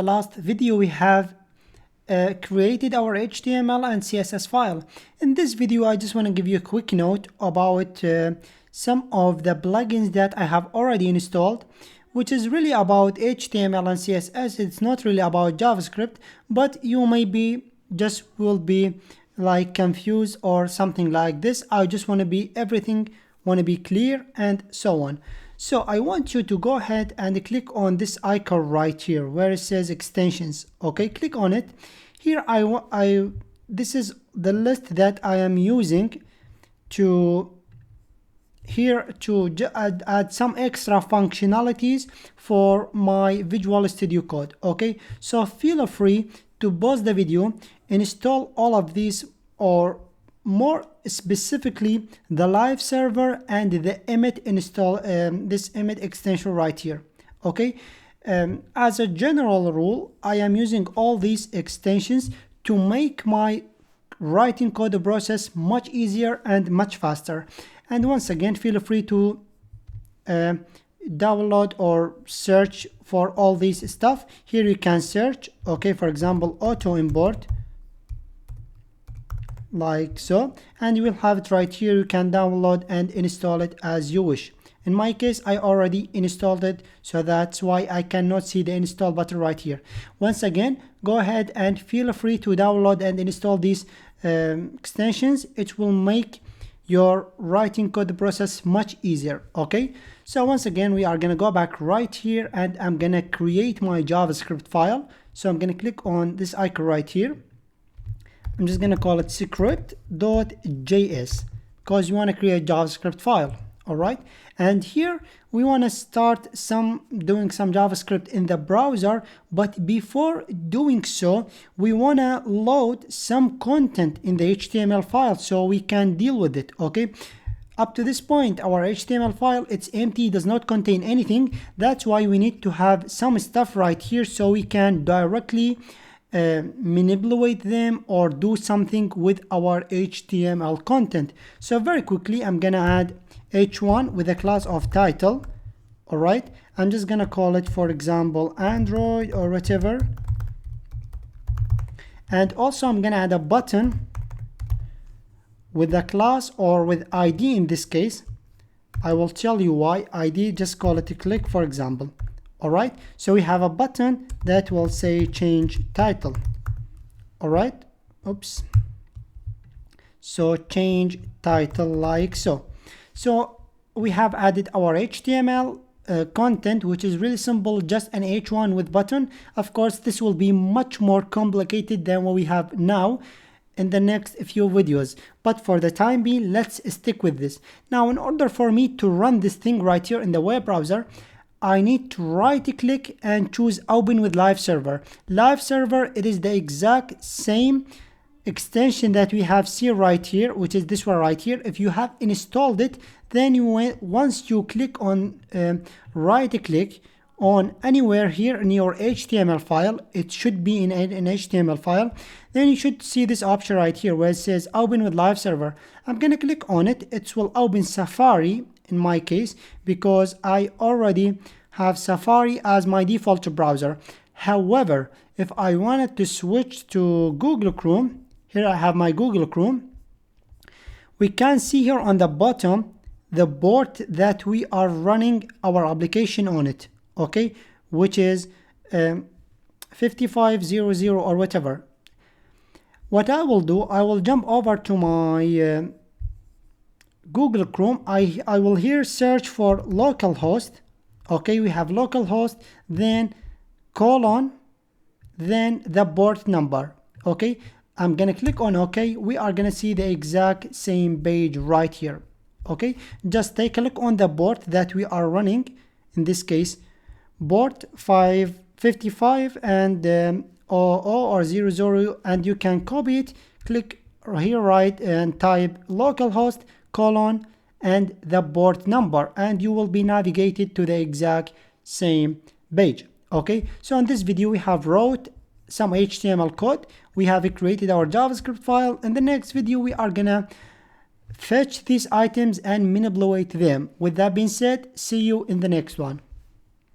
the last video we have created our HTML and CSS file. In this video I just want to give you a quick note about some of the plugins that I have already installed, which is really about HTML and CSS. It's not really about JavaScript, but you may be will be like confused or something like this. I just want to be clear and so on. So I want you to go ahead and click on this icon right here where it says extensions. Okay, click on it. Here this is the list that I am using to add some extra functionalities for my Visual Studio Code. Okay, so feel free to pause the video, install all of these, or more specifically the live server and the Emmet install, this Emmet extension right here. Okay, as a general rule, I am using all these extensions to make my writing code process much easier and much faster. And once again, feel free to download or search for all this stuff. Here you can search, okay, for example, auto import, like so, and you will have it right here. You can download and install it as you wish. In my case, I already installed it, so that's why I cannot see the install button right here. Once again, go ahead and feel free to download and install these extensions. It will make your writing code process much easier. Okay, so once again, we are gonna go back right here and I'm gonna create my JavaScript file. So I'm gonna click on this icon right here. I'm just gonna call it script.js because you want to create a JavaScript file. All right, and here we want to start doing some JavaScript in the browser, but before doing so, we want to load some content in the HTML file so we can deal with it. Okay, up to this point, our HTML file, it's empty, does not contain anything. That's why we need to have some stuff right here so we can directly manipulate them or do something with our HTML content. So very quickly, I'm gonna add h1 with a class of title. All right, I'm just gonna call it, for example, Android or whatever. And also I'm gonna add a button with a class or with ID. In this case, I will tell you why. ID, just call it a click, for example. All right, so we have a button that will say change title. All right, oops, so change title like so. So we have added our HTML content, which is really simple, just an h1 with button. Of course, this will be much more complicated than what we have now in the next few videos, but for the time being, let's stick with this. Now, in order for me to run this thing right here in the web browser, I need to right click and choose open with live server. Live server, it is the exact same extension that we have seen right here, which is this one right here. If you have installed it, then once you click on right click on anywhere here in your HTML file, it should be in an HTML file, then you should see this option right here where it says open with live server. I'm gonna click on it. It will open Safari in my case because I already have Safari as my default browser. However, if I wanted to switch to Google Chrome, here I have my Google Chrome. We can see here on the bottom the port that we are running our application on it, okay, which is 5500 or whatever. What I will do, I will jump over to my Google Chrome. I will here search for localhost. Okay, we have localhost, then colon, then the port number. Okay, I'm gonna click on OK. We are gonna see the exact same page right here. Okay, just take a look on the port that we are running. In this case, port 555 and 00 or 00, and you can copy it. Click here right and type localhost colon and the port number, and you will be navigated to the exact same page. Okay, so in this video we have wrote some HTML code, we have created our JavaScript file. In the next video we are gonna fetch these items and manipulate them. With that being said, see you in the next one.